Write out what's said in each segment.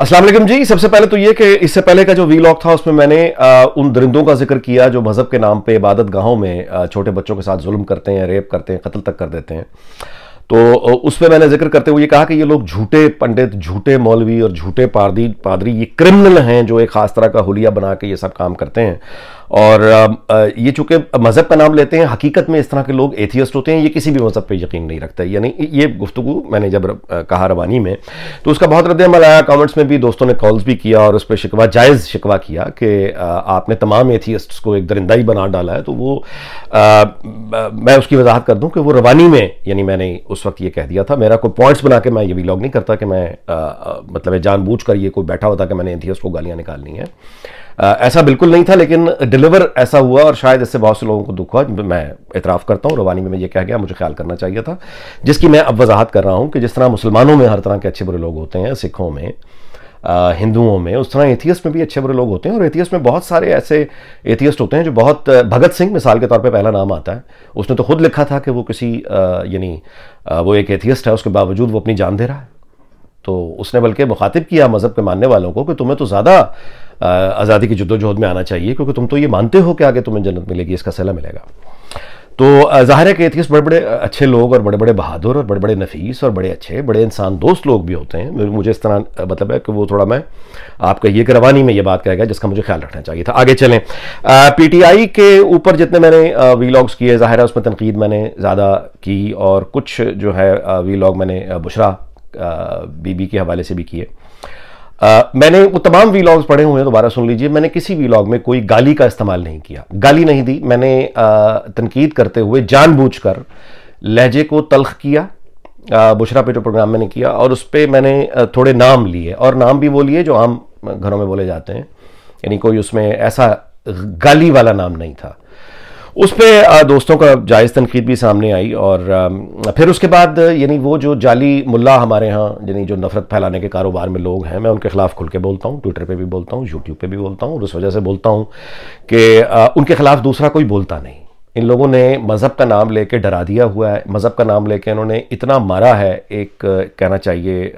अस्सलाम वालेकुम जी। सबसे पहले तो ये कि इससे पहले का जो वीलॉग था उसमें मैंने उन दरिंदों का जिक्र किया जो मजहब के नाम पे इबादत गाहों में छोटे बच्चों के साथ जुल्म करते हैं, रेप करते हैं, कत्ल तक कर देते हैं। तो उस पर मैंने जिक्र करते हुए ये कहा कि ये लोग झूठे पंडित, झूठे मौलवी और झूठे पादरी ये क्रिमिनल हैं जो एक खास तरह का हुलिया बना के ये सब काम करते हैं। और ये चूंकि मजहब का नाम लेते हैं, हकीकत में इस तरह के लोग एथियस्ट होते हैं, ये किसी भी मजहब पे यकीन नहीं रखते। यानी ये गुफ्तगू मैंने जब कहा रवानी में तो उसका बहुत रद्द-ए-अमल आया। कमेंट्स में भी दोस्तों ने कॉल्स भी किया और उस पर शिकवा, जायज़ शिकवा किया कि आपने तमाम एथियस्ट्स को एक दरिंदा ही बना डाला है। तो वो मैं उसकी वजाहत कर दूं कि वो रवानी में, यानी मैंने उस वक्त ये कह दिया था। मेरा कोई पॉइंट्स बना के मैं ये व्लॉग नहीं करता कि मैं मतलब जानबूझकर ये कोई बैठा होता कि मैंने एथियस्ट को गालियां निकालनी है। ऐसा बिल्कुल नहीं था, लेकिन डिलीवर ऐसा हुआ और शायद इससे बहुत से लोगों को दुख हुआ। मैं एतराफ़ करता हूँ, रवानी में मैं ये कह गया, मुझे ख्याल करना चाहिए था, जिसकी मैं अब वजाहत कर रहा हूँ कि जिस तरह मुसलमानों में हर तरह के अच्छे बुरे लोग होते हैं, सिखों में, हिंदुओं में, उस तरह एथियस्ट में भी अच्छे बुरे लोग होते हैं। और एथियस्ट में बहुत सारे ऐसे एथियस्ट होते हैं जो बहुत, भगत सिंह मिसाल के तौर पे पहला नाम आता है। उसने तो खुद लिखा था कि वो किसी यानी वो एक एथियस्ट है, उसके बावजूद वो अपनी जान दे रहा है। तो उसने बल्कि मुखातिब किया मज़हब के मानने वालों को कि तुम्हें तो ज़्यादा आज़ादी की जद्दोजहद में आना चाहिए, क्योंकि तुम तो ये मानते हो कि आगे तुम्हें जन्नत मिलेगी, इसका सिला मिलेगा। तो ज़ाहिर है कि एथियस्ट बड़े बड़े अच्छे लोग और बड़े बड़े बहादुर और बड़े बड़े नफीस और बड़े अच्छे, बड़े इंसान दोस्त लोग भी होते हैं। मुझे इस तरह मतलब है कि वो थोड़ा, मैं आपका ये कि रवानी में ये बात कह गया जिसका मुझे ख्याल रखना चाहिए था। आगे चलें। PTI के ऊपर जितने मैंने वीलॉग्स किए, ज़ाहिर है उसमें तनकीद मैंने ज़्यादा की और कुछ जो है वीलॉग मैंने बुशरा बीबी के हवाले से भी किए। मैंने वो तमाम वीलॉग्स पढ़े हुए हैं, दोबारा सुन लीजिए। मैंने किसी वीलॉग में कोई गाली का इस्तेमाल नहीं किया, गाली नहीं दी। मैंने तनकीद करते हुए जानबूझकर लहजे को तल्ख किया। बुशरा पे जो प्रोग्राम मैंने किया और उस पर मैंने थोड़े नाम लिए, और नाम भी वो लिए जो आम घरों में बोले जाते हैं, यानी कोई उसमें ऐसा गाली वाला नाम नहीं था। उस पर दोस्तों का जायज़ तनकीद भी सामने आई। और फिर उसके बाद यानी वो जो जाली मुल्ला हमारे यहाँ, यानी जो नफरत फैलाने के कारोबार में लोग हैं, मैं उनके खिलाफ खुल के बोलता हूँ, ट्विटर पे भी बोलता हूँ, यूट्यूब पे भी बोलता हूँ। और उस वजह से बोलता हूँ कि उनके खिलाफ दूसरा कोई बोलता नहीं। इन लोगों ने मज़हब का नाम लेके डरा दिया हुआ है, मज़हब का नाम लेके इन्होंने इतना मारा है, एक कहना चाहिए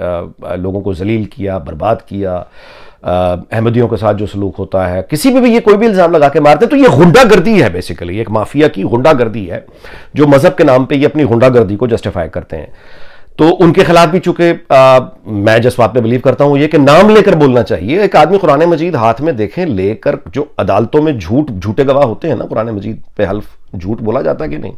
लोगों को जलील किया, बर्बाद किया। अहमदियों के साथ जो सलूक होता है, किसी पे भी ये कोई भी इल्ज़ाम लगा के मारते हैं, तो ये गुंडागर्दी है, बेसिकली एक माफिया की गुंडागर्दी है जो मज़हब के नाम पे ये अपनी गुंडागर्दी को जस्टिफाई करते हैं। तो उनके खिलाफ भी चूंकि मैं जिस बात पे बिलीव करता हूं ये कि नाम लेकर बोलना चाहिए। एक आदमी कुरान मजीद हाथ में देखें लेकर, जो अदालतों में झूठे गवाह होते हैं ना, कुरान मजीद पे हल्फ झूठ बोला जाता है कि नहीं,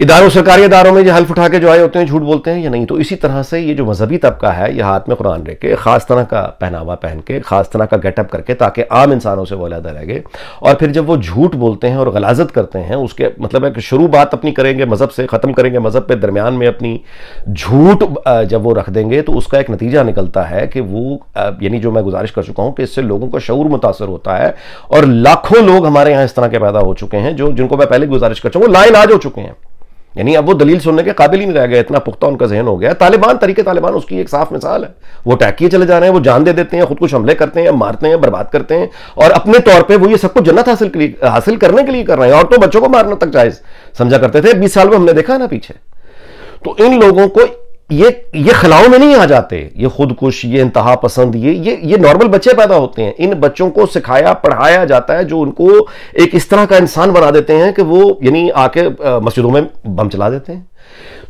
इदारों, सरकारी इदारों में ये हल्फ उठा के जो आए होते हैं झूठ बोलते हैं या नहीं। तो इसी तरह से ये जो मजहबी तबका है, ये हाथ में कुरान लेके, खास तरह का पहनावा पहन के, खास तरह का गेटअप करके, ताकि आम इंसानों से वो अलग रहे, और फिर जब वो झूठ बोलते हैं और गलाजत करते हैं, उसके मतलब है कि शुरू बात अपनी करेंगे मजहब से, खत्म करेंगे मजहब पे, दरमियान में अपनी झूठ जब वो रख देंगे तो उसका एक नतीजा निकलता है कि वो यानी जो मैं गुजारिश कर चुका हूं कि इससे लोगों का शऊर मुतासर होता है। और लाखों लोग हमारे यहाँ इस तरह के पैदा हो चुके हैं जो, जिनको मैं पहले गुजारिश कर चुका हूं, वो लाइलाज हो चुके हैं। यानी अब वो दलील सुनने के काबिल ही नहीं रह गया, इतना पुख्ता उनका जहन हो गया। तालिबान, तरीके तालिबान उसकी एक साफ मिसाल है। वो अटैक किए चले जा रहे हैं, वो जान दे देते हैं, खुद कुछ हमले करते हैं, मारते हैं, बर्बाद करते हैं, और अपने तौर पे वो ये सब कुछ जन्नत हासिल करने के लिए कर रहे हैं। और तो बच्चों को मारना तक जायज समझा करते थे, 20 साल में हमने देखा ना पीछे। तो इन लोगों को ये खिलाओं में नहीं आ जाते, ये खुदकुश, ये इंतहा पसंद, ये नॉर्मल बच्चे पैदा होते हैं। इन बच्चों को सिखाया पढ़ाया जाता है जो उनको एक इस तरह का इंसान बना देते हैं कि वो यानी आके मस्जिदों में बम चला देते हैं।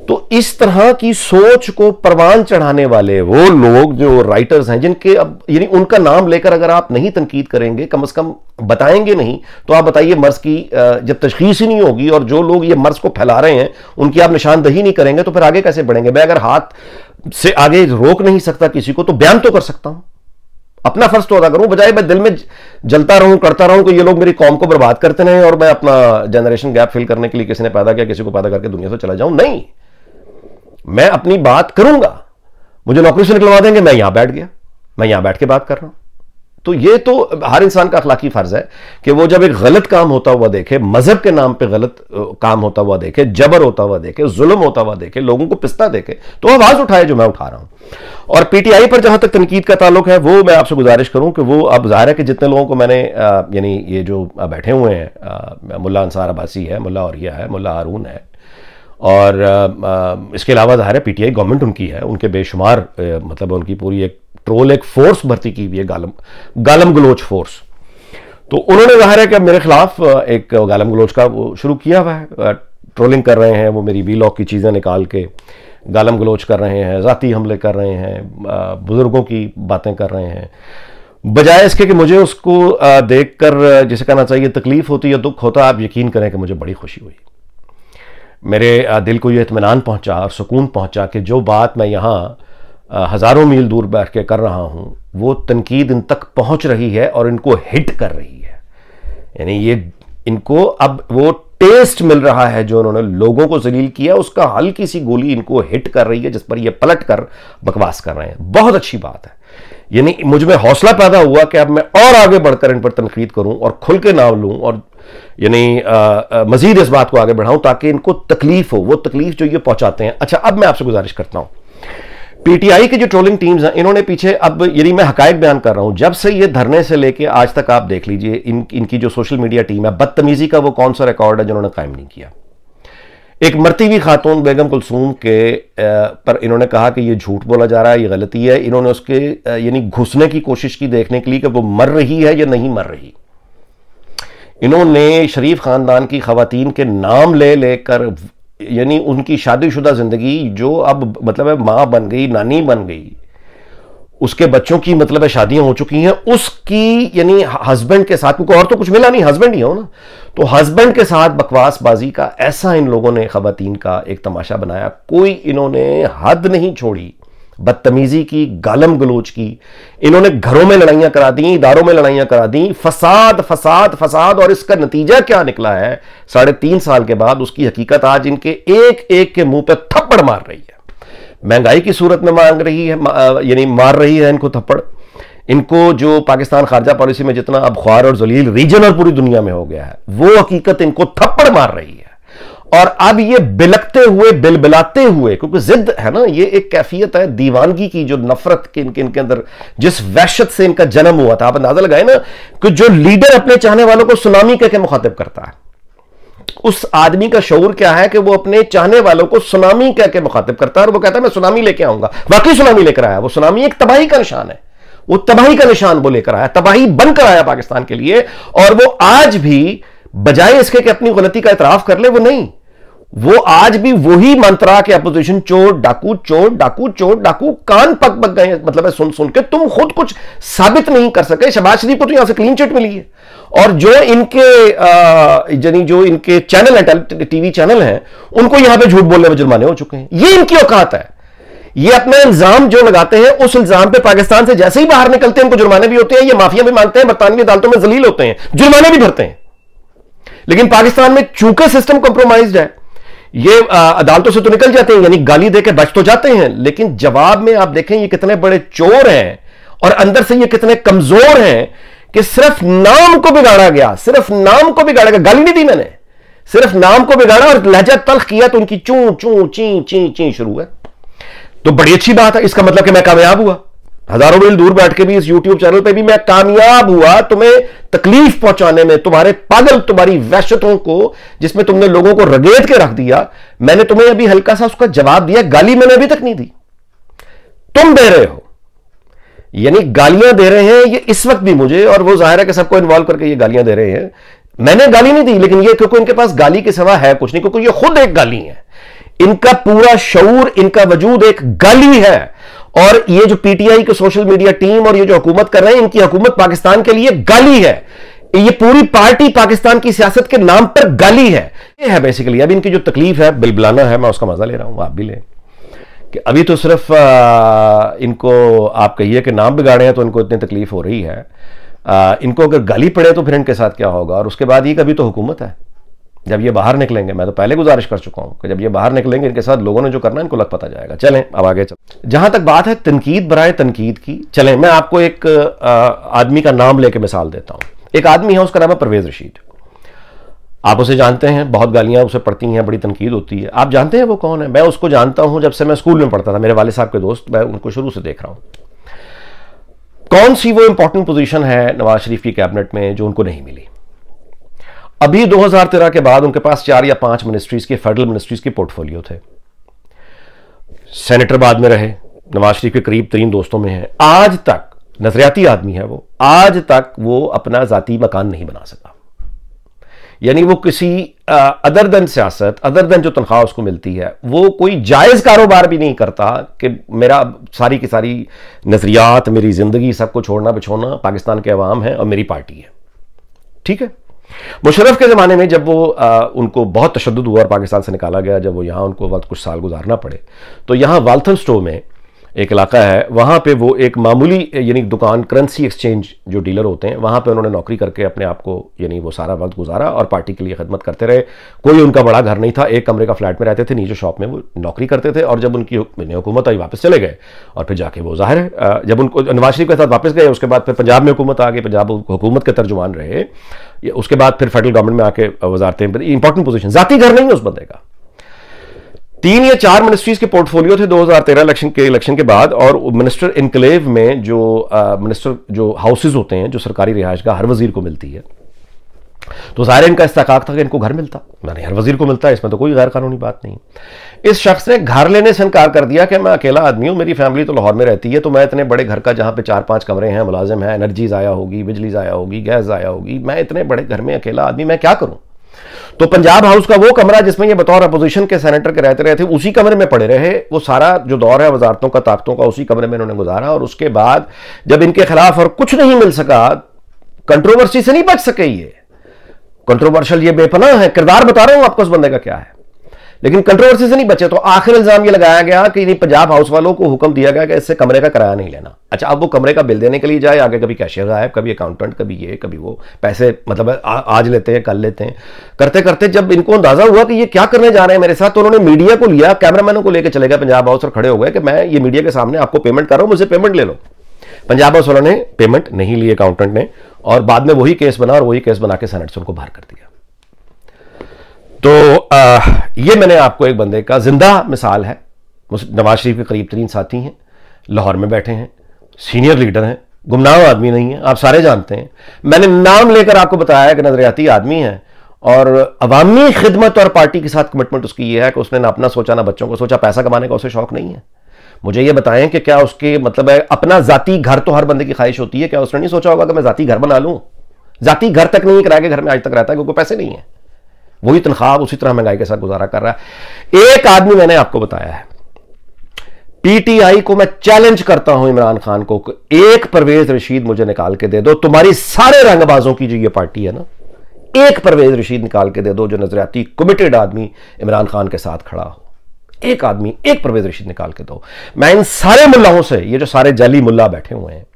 तो इस तरह की सोच को परवान चढ़ाने वाले वो लोग जो राइटर्स हैं, जिनके अब यानी उनका नाम लेकर अगर आप नहीं तनकीद करेंगे, कम से कम बताएंगे नहीं, तो आप बताइए मर्ज की जब तशखीस ही नहीं होगी और जो लोग ये मर्ज को फैला रहे हैं उनकी आप निशानदही नहीं करेंगे, तो फिर आगे कैसे बढ़ेंगे। मैं अगर हाथ से आगे रोक नहीं सकता किसी को, तो बयान तो कर सकता हूं, अपना फर्ज तो अदा करूं, बजाय मैं दिल में जलता रहूं, करता रहूं कि ये लोग मेरी कौम को बर्बाद करते रहे और मैं अपना जनरेशन गैप फिल करने के लिए किसी ने पैदा किया, किसी को पैदा करके दुनिया से चला जाऊं। नहीं, मैं अपनी बात करूंगा। मुझे नौकरी से निकलवा देंगे, मैं यहां बैठ गया, मैं यहां बैठ के बात कर रहा हूं। तो ये तो हर इंसान का अखलाकी फर्ज है कि वो जब एक गलत काम होता हुआ देखे, मजहब के नाम पे गलत काम होता हुआ देखे, जबर होता हुआ देखे, जुल्म होता हुआ देखे, लोगों को पिसता देखे, तो आवाज उठाए जो मैं उठा रहा हूं। और पीटीआई पर जहां तक तनकीद का ताल्लुक है, वो मैं आपसे गुजारिश करूं कि वो, अब जाहिर है कि जितने लोगों को मैंने यानी ये जो बैठे हुए हैं, मुल्ला अंसार अब्बासी है, मुल्ला औरिया है, मुल्ला हारून है, और इसके अलावा ज़ाहिर है पीटीआई गवर्नमेंट उनकी है, उनके बेशुमार मतलब उनकी पूरी एक ट्रोल एक फोर्स भर्ती की हुई है, गालम गलोच फोर्स। तो उन्होंने जाहिर है कि मेरे खिलाफ एक गालम गलोच का वो शुरू किया हुआ है, ट्रोलिंग कर रहे हैं, वो मेरी वीलॉग की चीज़ें निकाल के गालम गलोच कर रहे हैं, ज़ाती हमले कर रहे हैं, बुज़ुर्गों की बातें कर रहे हैं, बजाय इसके कि मुझे उसको देखकर जिसे कहना चाहिए तकलीफ होती है, दुख होता, आप यकीन करें कि मुझे बड़ी खुशी हुई। मेरे दिल को ये इत्मीनान पहुंचा और सुकून पहुंचा कि जो बात मैं यहाँ हज़ारों मील दूर बैठ के कर रहा हूँ वो तनकीद इन तक पहुंच रही है और इनको हिट कर रही है। यानी ये इनको अब वो टेस्ट मिल रहा है जो उन्होंने लोगों को जलील किया, उसका हल्की सी गोली इनको हिट कर रही है, जिस पर ये पलट कर बकवास कर रहे हैं। बहुत अच्छी बात है। यानी मुझ में हौसला पैदा हुआ कि अब मैं और आगे बढ़कर इन पर तनकीद करूं और खुल के नाम लूं और यानी मजीद इस बात को आगे बढ़ाऊं ताकि इनको तकलीफ हो, वो तकलीफ जो ये पहुंचाते हैं। अच्छा, अब मैं आपसे गुजारिश करता हूं, पीटीआई की जो ट्रोलिंग टीम्स हैं, इन्होंने पीछे, अब यानी मैं हकायक बयान कर रहा हूं, जब से ये धरने से लेके आज तक आप देख लीजिए इनकी जो सोशल मीडिया टीम है, बदतमीजी का वो कौन सा रिकॉर्ड है जिन्होंने कायम नहीं किया। एक मरती हुई खातून बेगम कुलसूम के पर इन्होंने कहा कि ये झूठ बोला जा रहा है, ये गलती है। इन्होंने उसके यानी घुसने की कोशिश की देखने के लिए कि वो मर रही है या नहीं मर रही। इन्होंने शरीफ खानदान की खवातीन के नाम ले लेकर यानी उनकी शादीशुदा जिंदगी जो अब मतलब है मां बन गई, नानी बन गई, उसके बच्चों की मतलब है शादियां हो चुकी हैं, उसकी यानी हस्बैंड के साथ, क्योंकि और तो कुछ मिला नहीं, हस्बैंड ही हो ना, तो हस्बैंड के साथ बकवासबाजी का ऐसा इन लोगों ने खवातीन का एक तमाशा बनाया। कोई इन्होंने हद नहीं छोड़ी बदतमीजी की, गालम गलोच की। इन्होंने घरों में लड़ाइयां करा दी, इदारों में लड़ाइयां करा दी, फसाद फसाद फसाद। और इसका नतीजा क्या निकला है 3.5 साल के बाद, उसकी हकीकत आज इनके एक एक के मुंह पे थप्पड़ मार रही है। महंगाई की सूरत में मांग रही है, यानी मार रही है इनको थप्पड़। इनको जो पाकिस्तान खारजा पॉलिसी में जितना अब ख्वार और जलील रीजन और पूरी दुनिया में हो गया है, वो हकीकत इनको थप्पड़ मार रही है। और अब ये बिलकते हुए, बिलबिलाते हुए, क्योंकि जिद है ना, ये एक कैफियत है दीवानगी की, जो नफरत के इनके अंदर, जिस वहशत से इनका जन्म हुआ था। आप अंदाजा लगाए ना कि जो लीडर अपने चाहने वालों को सुनामी कहकर मुखातिब करता है, उस आदमी का शऊर क्या है कि वो अपने चाहने वालों को सुनामी कहकर मुखातिब करता है और वो कहता है मैं सुनामी लेके आऊंगा। वाकई सुनामी लेकर आया। वो सुनामी एक तबाही का निशान है, वो तबाही का निशान वो लेकर आया, तबाही बनकर आया पाकिस्तान के लिए। और वो आज भी बजाय इसके कि अपनी गलती का इतराफ कर ले, वो नहीं, वो आज भी वही मंत्रा के अपोजिशन चोर डाकू, चोर डाकू, चोर डाकू, कान पक पक गए, मतलब है सुन सुन के। तुम खुद कुछ साबित नहीं कर सके। शहबाज शरीफ को तो यहां से क्लीन चिट मिली है, और जो इनके यानी जो इनके चैनल है, टीवी चैनल हैं, उनको यहां पे झूठ बोलने में जुर्माने हो चुके हैं। ये इनकी औकात है। ये अपना इल्जाम जो लगाते हैं, उस इल्जाम पे पाकिस्तान से जैसे ही बाहर निकलते हैं उनको जुर्माने भी होते हैं। ये माफिया भी मांगते हैं, बरतानवी अदालतों में जलील होते हैं, जुर्माने भी भरते हैं। लेकिन पाकिस्तान में चूंकि सिस्टम कॉम्प्रोमाइज्ड है, ये अदालतों से तो निकल जाते हैं, यानी गाली देकर बच तो जाते हैं, लेकिन जवाब में आप देखें ये कितने बड़े चोर हैं और अंदर से ये कितने कमजोर हैं कि सिर्फ नाम को बिगाड़ा गया, सिर्फ नाम को बिगाड़ा गया। गाली नहीं दी मैंने, सिर्फ नाम को बिगाड़ा और लहजा तल्ख किया तो उनकी चू चू ची ची ची शुरू है। तो बड़ी अच्छी बात है, इसका मतलब कि मैं कामयाब हुआ। हजारों मील दूर बैठ के भी इस YouTube चैनल पे भी मैं कामयाब हुआ तुम्हें तकलीफ पहुंचाने में, तुम्हारे पागल, तुम्हारी वहशतों को, जिसमें तुमने लोगों को रगेद के रख दिया। मैंने तुम्हें अभी हल्का सा उसका जवाब दिया। गाली मैंने अभी तक नहीं दी, तुम दे रहे हो, यानी गालियां दे रहे हैं ये इस वक्त भी मुझे, और वो जाहिर है कि सबको इन्वॉल्व करके ये गालियां दे रहे हैं। मैंने गाली नहीं दी, लेकिन ये क्योंकि इनके पास गाली के सिवा है कुछ नहीं, क्योंकि ये खुद एक गाली है। इनका पूरा शऊर, इनका वजूद एक गाली है। और ये जो पीटीआई की सोशल मीडिया टीम और ये जो हुकूमत कर रहे हैं, इनकी हुकूमत पाकिस्तान के लिए गाली है। ये पूरी पार्टी पाकिस्तान की सियासत के नाम पर गाली है। ये है बेसिकली। अब इनकी जो तकलीफ है, बिलबिलाना है, मैं उसका मजा ले रहा हूं, आप भी लें। कि अभी तो सिर्फ इनको आप कहिए कि नाम बिगाड़े हैं तो इनको इतनी तकलीफ हो रही है। इनको अगर गाली पड़े तो फिर इनके साथ क्या होगा। और उसके बाद ये कभी तो हुकूमत है, जब ये बाहर निकलेंगे, मैं तो पहले गुजारिश कर चुका हूं कि जब ये बाहर निकलेंगे इनके साथ लोगों ने जो करना है इनको लग पता जाएगा। चलें अब आगे चलें। जहां तक बात है तनकीद बराए तनकीद की, चलें मैं आपको एक आदमी का नाम लेके मिसाल देता हूं। एक आदमी है, उसका नाम है परवेज रशीद। आप उसे जानते हैं, बहुत गालियां उसे पड़ती हैं, बड़ी तनकीद होती है। आप जानते हैं वो कौन है? मैं उसको जानता हूं जब से मैं स्कूल में पढ़ता था, मेरे वाले साहब के दोस्त, मैं उनको शुरू से देख रहा हूं। कौन सी वो इंपॉर्टेंट पोजीशन है नवाज शरीफ की कैबिनेट में जो उनको नहीं मिली? अभी 2013 के बाद उनके पास 4 या 5 मिनिस्ट्रीज के, फेडरल मिनिस्ट्रीज के पोर्टफोलियो थे। सेनेटर बाद में रहे, नवाज शरीफ के करीब तरीन दोस्तों में है, आज तक नजरियाती आदमी है वो, आज तक वो अपना जाती मकान नहीं बना सका। यानी वो किसी अदर देन सियासत, अदर देन जो तनख्वाह उसको मिलती है, वो कोई जायज कारोबार भी नहीं करता कि मेरा सारी की सारी नजरियात, मेरी जिंदगी, सबको छोड़ना बिछोड़ना पाकिस्तान के अवाम है और मेरी पार्टी है। ठीक है, मुशर्रफ के ज़माने में जब वो उनको बहुत तशद्दुद हुआ और पाकिस्तान से निकाला गया, जब वो यहाँ उनको वक्त कुछ साल गुजारना पड़े, तो यहाँ वाल्थमस्टो में एक इलाका है, वहाँ पे वो एक मामूली यानी दुकान, करेंसी एक्सचेंज जो डीलर होते हैं, वहाँ पे उन्होंने नौकरी करके अपने आप को यानी वो सारा वक्त गुजारा और पार्टी के लिए खिदमत करते रहे। कोई उनका बड़ा घर नहीं था, एक कमरे का फ्लैट में रहते थे, नीचे शॉप में वो नौकरी करते थे। और जब उनकी हुकूमत आई वापस चले गए और फिर जाके वो ज़ाहिर है जब उनको नवाज शरीफ के साथ वापस गए, उसके बाद फिर पंजाब में हुकूमत आ गई, पंजाब हुकूमत के तर्जुमान रहे, उसके बाद फिर फेडरल गवर्नमेंट में आके वजारतें, इंपॉर्टेंट पोजीशन, जाती घर नहीं है उस बंदे का। 3 या 4 मिनिस्ट्रीज के पोर्टफोलियो थे 2013 इलेक्शन के बाद, और मिनिस्टर इनक्लेव में जो मिनिस्टर जो हाउसेज होते हैं, जो सरकारी रिहाइश का हर वजीर को मिलती है, तो ज़ाहिर इनका इस्तेकाक था कि इनको घर मिलता, मैंने हर वजीर को मिलता है, इसमें तो कोई गैर कानूनी बात नहीं। इस शख्स ने घर लेने से इनकार कर दिया कि मैं अकेला आदमी हूं, मेरी फैमिली तो लाहौर में रहती है, तो मैं इतने बड़े घर का जहां पे 4-5 कमरे हैं, मुलाजिम है, एनर्जी ज़ाया होगी, बिजली ज़ाया होगी, गैस ज़ाया होगी, मैं इतने बड़े घर में अकेला आदमी मैं क्या करूं। तो पंजाब हाउस का वो कमरा जिसमें ये बतौर अपोजिशन के सेनेटर के रहते रहे थे, उसी कमरे में पड़े रहे। वो सारा जो दौर है वजारतों का, ताकतों का, उसी कमरे में इन्होंने गुजारा। और उसके बाद जब इनके खिलाफ और कुछ नहीं मिल सका, कंट्रोवर्सी से नहीं बच सके, ये कंट्रोवर्शियल, ये बेपनाह है, किरदार बता रहा हूं आपको उस बंदे का क्या है, लेकिन कंट्रोवर्सी से नहीं बचे, तो आखिर इल्जाम ये लगाया गया कि पंजाब हाउस वालों को हुक्म दिया गया कि इससे कमरे का किराया नहीं लेना। अच्छा, अब वो कमरे का बिल देने के लिए जाए, आगे कभी कैशियर गायब, कभी अकाउंटेंट, कभी ये कभी वो, पैसे मतलब आज लेते हैं कल लेते हैं, करते करते जब इनको अंदाजा हुआ कि ये क्या करने जा रहे हैं मेरे साथ, तो उन्होंने मीडिया को लिया, कैमरामैनों को लेकर चले गए पंजाब हाउस और खड़े हो गए कि मैं ये मीडिया के सामने आपको पेमेंट कर रहा हूं, मुझसे पेमेंट ले लो। पंजाब हाउस वालों ने पेमेंट नहीं ली, अकाउंटेंट ने, और बाद में वही केस बना और वही केस बना के सेनेट से उनको बाहर कर दिया। तो ये मैंने आपको एक बंदे का जिंदा मिसाल है। नवाज शरीफ के करीब तरीन साथी हैं, लाहौर में बैठे हैं, सीनियर लीडर हैं, गुमनाम आदमी नहीं है, आप सारे जानते हैं। मैंने नाम लेकर आपको बताया कि नजरियाती आदमी है और अवामी खिदमत और पार्टी के साथ कमिटमेंट उसकी ये है कि उसने ना अपना सोचा ना बच्चों को सोचा। पैसा कमाने का उसे शौक नहीं है। मुझे ये बताएं कि क्या उसके मतलब है अपना जाती घर, तो हर बंदे की ख्वाहिश होती है, क्या उसने नहीं सोचा होगा कि मैं जाती घर बना लूं? जाती घर तक नहीं, किराए के घर में आज तक रहता है क्योंकि पैसे नहीं है, वही तनख्वाह उसी तरह महंगाई के साथ गुजारा कर रहा है। एक आदमी मैंने आपको बताया है, पीटीआई को मैं चैलेंज करता हूं इमरान खान को, एक परवेज रशीद मुझे निकाल के दे दो, तुम्हारी सारे रंगबाजों की जो ये पार्टी है ना, एक परवेज रशीद निकाल के दे दो जो नजरियाती कमिटेड आदमी इमरान खान के साथ खड़ा हो। एक आदमी, एक परवेज रशीद निकाल के दो। मैं इन सारे मुल्लाओं से, ये जो सारे जाली मुल्ला बैठे हुए हैं,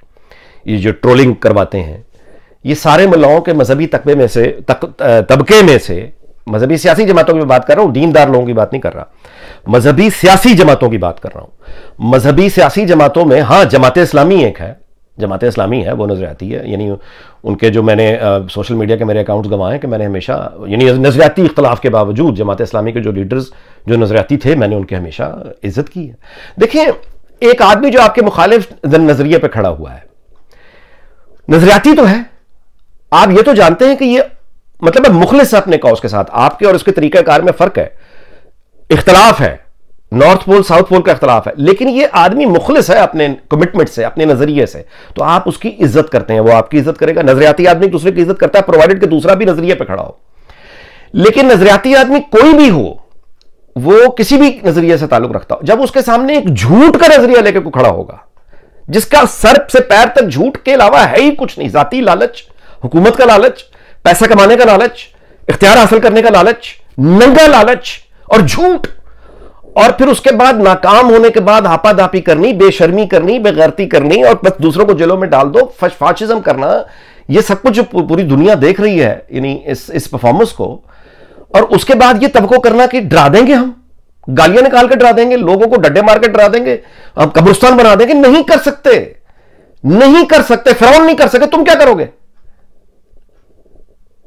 ये जो ट्रोलिंग करवाते हैं, ये सारे मुल्लाओं के मजहबी तबके में से मजहबी सियासी जमातों की बात कर रहा हूं, दीनदार लोगों की बात नहीं कर रहा, मजहबी सियासी जमातों की बात कर रहा हूं। मजहबी सियासी जमातों में हाँ, जमात इस्लामी एक है, जमात इस्लामी है, वो नजरियाती है। यानी उनके जो मैंने सोशल मीडिया के मेरे अकाउंट्स गंवाए कि मैंने हमेशा यानी नजरियाती इख्तलाफ के बावजूद जमात इस्लामी के जो लीडर्स जो नजरियाती थे, मैंने उनकी हमेशा इज्जत की है। देखिए, एक आदमी जो आपके मुखालिफ नजरिए पर खड़ा हुआ है, नजरियाती तो है, आप ये तो जानते हैं कि ये मतलब मुखलिस है अपने कॉज के साथ। आपके और उसके तरीकाकार में फर्क है, इख्तलाफ है, नॉर्थ पोल साउथ पोल का इख्तलाफ है, लेकिन ये आदमी मुखलिस है अपने कमिटमेंट से, अपने नजरिए से, तो आप उसकी इज्जत करते हैं, वो आपकी इज्जत करेगा। नजरियाती आदमी दूसरे की इज्जत करता है प्रोवाइडेड कि दूसरा भी नजरिए पे खड़ा हो। लेकिन नजरियाती आदमी कोई भी हो, वो किसी भी नजरिए से ताल्लुक रखता हो, जब उसके सामने एक झूठ का नजरिया लेकर को खड़ा होगा जिसका सर से पैर तक झूठ के अलावा है ही कुछ नहीं, जाती लालच, हुकूमत का लालच, पैसा कमाने का लालच, इख्तियार हासिल करने का लालच, नंगा लालच और झूठ, और फिर उसके बाद नाकाम होने के बाद हापादापी करनी, बेशर्मी करनी, बेगैरती करनी और बस दूसरों को जेलों में डाल दो, फाशिज्म करना, ये सब कुछ जो पूरी दुनिया देख रही है यानी इस परफॉर्मेंस को। और उसके बाद ये तबको करना कि डरा देंगे, हम गालियां निकाल के डरा देंगे, लोगों को डड्डे मार के डरा देंगे, हम कब्रिस्तान बना देंगे। नहीं कर सकते, नहीं कर सकते, फिरौन नहीं कर सके, तुम क्या करोगे?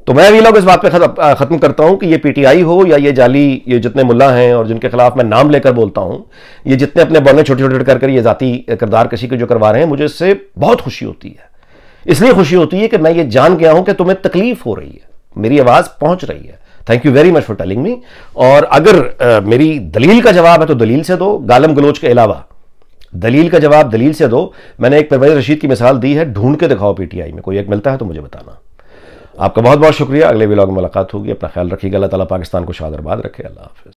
तो मैं भी लोग इस बात पे खत्म करता हूं कि ये पीटीआई हो या ये जाली, ये जितने मुल्ला हैं और जिनके खिलाफ मैं नाम लेकर बोलता हूं, ये जितने अपने बौने छोटे छोटे कर ये जाती किरदार कशी के जो करवा रहे हैं, मुझे इससे बहुत खुशी होती है। इसलिए खुशी होती है कि मैं ये जान गया हूं कि तुम्हें तकलीफ हो रही है, मेरी आवाज पहुंच रही है। Thank you very much for telling me. और अगर मेरी दलील का जवाब है तो दलील से दो, गालम गलोच के अलावा दलील का जवाब दलील से दो। मैंने एक परवेज रशीद की मिसाल दी है, ढूंढ के दिखाओ पीटीआई में कोई एक मिलता है तो मुझे बताना। आपका बहुत बहुत शुक्रिया। अगले व्लॉग में मुलाकात होगी। अपना ख्याल रखिएगा। अल्लाह ताला पाकिस्तान को शाद और आबाद रखे। अल्लाह हाफिज़।